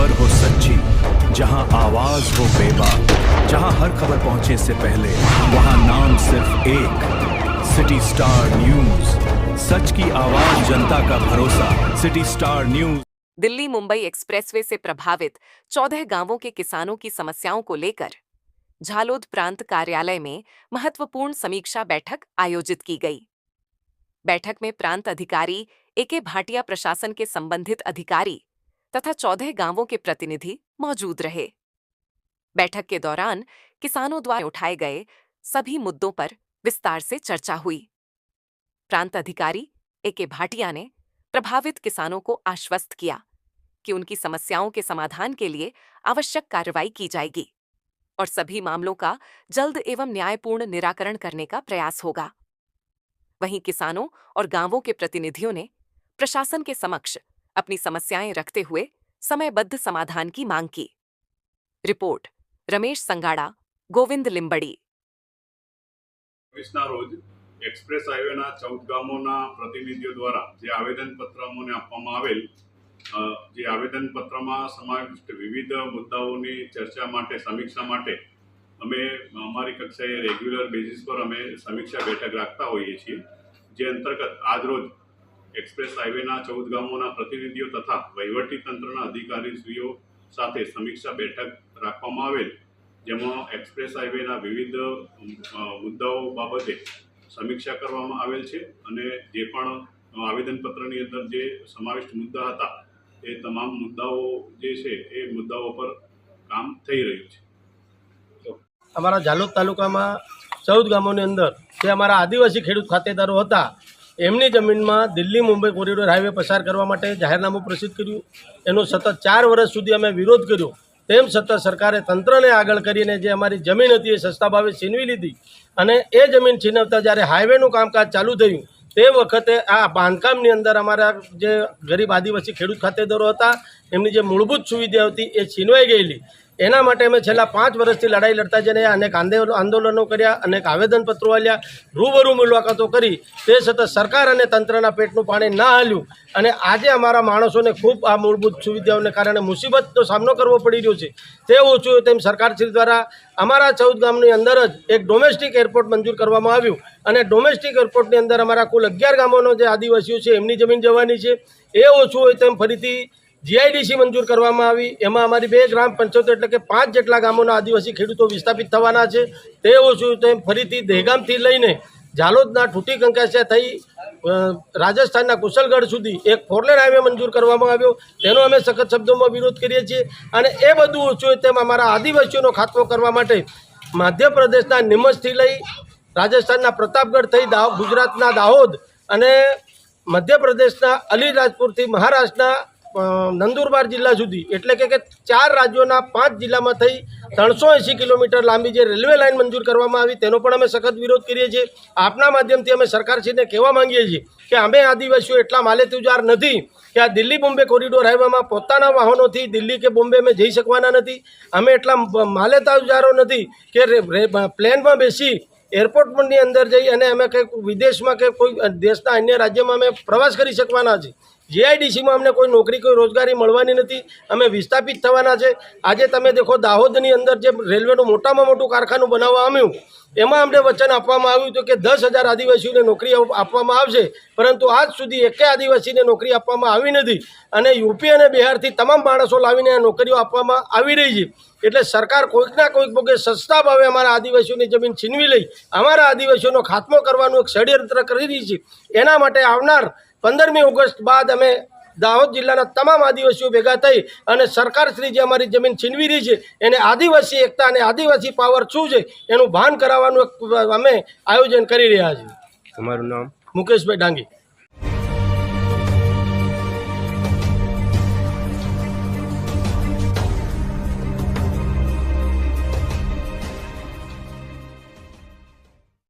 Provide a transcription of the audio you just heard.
खबर हो सच्ची, जहां आवाज हो बेबाक, जहां हर खबर पहुंचे से पहले वहां नाम सिर्फ एक, सिटी स्टार न्यूज। सच की आवाज, जनता का भरोसा, city star news. Delhi Mumbai expressway से प्रभावित 14 गांवों के किसानों की समस्याओं को लेकर झालोद प्रांत कार्यालय में महत्वपूर्ण समीक्षा बैठक आयोजित की गई। बैठक में प्रांत अधिकारी ए.के. भाटिया, प्रशासन के संबंधित अधिकारी तथा 14 गांवों के प्रतिनिधि मौजूद रहे। बैठक के दौरान किसानों द्वारा उठाए गए सभी मुद्दों पर विस्तार से चर्चा हुई। प्रांत अधिकारी ए.के. भाटिया ने प्रभावित किसानों को आश्वस्त किया कि उनकी समस्याओं के समाधान के लिए आवश्यक कार्रवाई की जाएगी और सभी मामलों का जल्द एवं न्यायपूर्ण निराकरण करने का प्रयास होगा। वहीं किसानों और गांवों के प्रतिनिधियों ने प्रशासन के समक्ष अपनी समस्याएं रखते हुए समयबद्ध समाधान की मांग की। रिपोर्ट रमेश संगाड़ा, गोविंद लिंबड़ी। रोज एक्सप्रेस हाईवेना 14 ગામોના પ્રતિનિધિઓ દ્વારા જે આવેદનપત્ર અમને આપવામાં આવેલ, જે આવેદનપત્રમાં સમાવિષ્ટ વિવિધ મુદ્દાઓની ચર્ચા માટે, સમીક્ષા માટે અમે અમારી કક્ષાએ રેગ્યુલર બેઝિસ પર અમે સમીક્ષા બેઠક રાખતા હોઈએ છીએ, જે અંતર્ગત આજરોજ એક્સપ્રેસ હાઈવેના 14 ગામોના પ્રતિનિધિઓ તથા વહીવટી તંત્રના અધિકારીશ્રીઓ સાથે સમીક્ષા બેઠક રાખવામાં આવેલ, જેમાં એક્સપ્રેસ હાઈવેના વિવિધ મુદ્દાઓ બાબતે સમીક્ષા કરવામાં આવેલ છે અને જે પણ આવેદનપત્રની અંદર જે સમાવિષ્ટ મુદ્દા હતા એ તમામ મુદ્દાઓ જે છે એ મુદ્દાઓ પર કામ થઈ રહ્યું છે। અમારા ઝાલોદ તાલુકામાં 14 ગામોની અંદર જે અમારા આદિવાસી ખેડૂત ખાતેદારો હતા એમની જમીનમાં દિલ્હી મુંબઈ કોરિડોર હાઈવે પસાર કરવા માટે જાહેરનામું પ્રસિદ્ધ કર્યું। એનો સતત 4 વર્ષ સુધી અમે વિરોધ કર્યો, તેમ છતાં સરકારે તંત્રને આગળ કરીને જે અમારી જમીન હતી એ સસ્તા ભાવે છીનવી લીધી અને એ જમીન છીનવતા જ્યારે હાઈવેનું કામકાજ ચાલુ થયું તે વખતે આ બાંધકામની અંદર અમારા જે ગરીબ આદિવાસી ખેડૂત ખાતેદારો હતા એમની જે મૂળભૂત સુવિધા હતી એ છીનવાઈ ગયેલી। એના માટે અમે છેલ્લા 5 વર્ષથી લડાઈ લડતા જઈને અનેક આંદોલનો કર્યા, અનેક આવેદનપત્રો આપ્યા, રૂબરૂ મુલાકાતો કરી, તે છતાં સરકાર અને તંત્રના પેટનું પાણી ના હાલ્યું અને આજે અમારા માણસોને ખૂબ આ મૂળભૂત સુવિધાઓને કારણે મુસીબતનો સામનો કરવો પડી રહ્યો છે। તે ઓછું હોય તેમ સરકારશ્રી દ્વારા અમારા 14 ગામની અંદર જ એક ડોમેસ્ટિક એરપોર્ટ મંજૂર કરવામાં આવ્યું અને ડોમેસ્ટિક એરપોર્ટની અંદર અમારા કુલ 11 ગામોનો જે આદિવાસીઓ છે એમની જમીન જવાની છે। એ ઓછું હોય તેમ ફરીથી જીઆઈડીસી મંજૂર કરવામાં આવી, એમાં અમારી 2 ગ્રામ પંચાયતો એટલે કે 5 જેટલા ગામોના આદિવાસી ખેડૂતો વિસ્થાપિત થવાના છે। તે ઓછું તેમ ફરીથી દહેગામથી લઈને ઝાલોદના ઠૂટી કંકાસિયા થઈ રાજસ્થાનના કુશલગઢ સુધી એક 4 લેન હાઈવે મંજૂર કરવામાં આવ્યો, તેનો અમે સખત શબ્દોમાં વિરોધ કરીએ છીએ। અને એ બધું ઓછું હોય તેમ અમારા આદિવાસીઓનો ખાત્મો કરવા માટે મધ્યપ્રદેશના નીમચથી લઈ રાજસ્થાનના પ્રતાપગઢ થઈ ગુજરાતના દાહોદ અને મધ્યપ્રદેશના અલીરાજપુરથી મહારાષ્ટ્રના નંદુરબાર જિલ્લા સુધી એટલે કે 4 રાજ્યોના 5 જિલ્લામાં થઈ 380 કિલોમીટર લાંબી જે રેલવે લાઇન મંજૂર કરવામાં આવી તેનો પણ અમે સખત વિરોધ કરીએ છીએ। આપના માધ્યમથી અમે સરકારશ્રીને કહેવા માંગીએ છીએ કે અમે આદિવાસીઓ એટલા માલેતુજાર નથી કે આ દિલ્હી બોમ્બે કોરિડોર હાઈવેમાં પોતાના વાહનોથી દિલ્હી કે બોમ્બે અમે જઈ શકવાના નથી। અમે એટલા માલેતુજારો નથી કે પ્લેનમાં બેસી એરપોર્ટની અંદર જઈ અને અમે કંઈક વિદેશમાં કે કોઈ દેશના અન્ય રાજ્યમાં અમે પ્રવાસ કરી શકવાના છે। જીઆઈડીસીમાં અમને કોઈ નોકરી, કોઈ રોજગારી મળવાની નથી, અમે વિસ્થાપિત થવાના છે। આજે તમે દેખો દાહોદની અંદર જે રેલવેનું મોટામાં મોટું કારખાનું બનાવવા આવ્યું એમાં અમને વચન આપવામાં આવ્યું હતું કે 10,000 આદિવાસીઓને નોકરી આપવામાં આવશે, પરંતુ આજ સુધી એકે આદિવાસીને નોકરી આપવામાં આવી નથી અને યુપી અને બિહારથી તમામ માણસો લાવીને નોકરીઓ આપવામાં આવી રહી છે। એટલે સરકાર કોઈકના કોઈક ભોગે સસ્તા ભાવે અમારા આદિવાસીઓની જમીન છીનવી લઈ અમારા આદિવાસીઓનો ખાત્મો કરવાનું એક ષડયંત્ર કરી રહી છે। એના માટે આવનાર 15મી ઓગસ્ટ બાદ અમે દાહોદ જિલ્લાના તમામ આદિવાસીઓ ભેગા થઈ અને સરકારશ્રી જે અમારી જમીન છીનવી રહી છે એને આદિવાસી એકતા અને આદિવાસી પાવર શું છે એનું ભાન કરાવવાનું અમે આયોજન કરી રહ્યા છીએ। તમારું નામ? મુકેશભાઈ ડાંગી।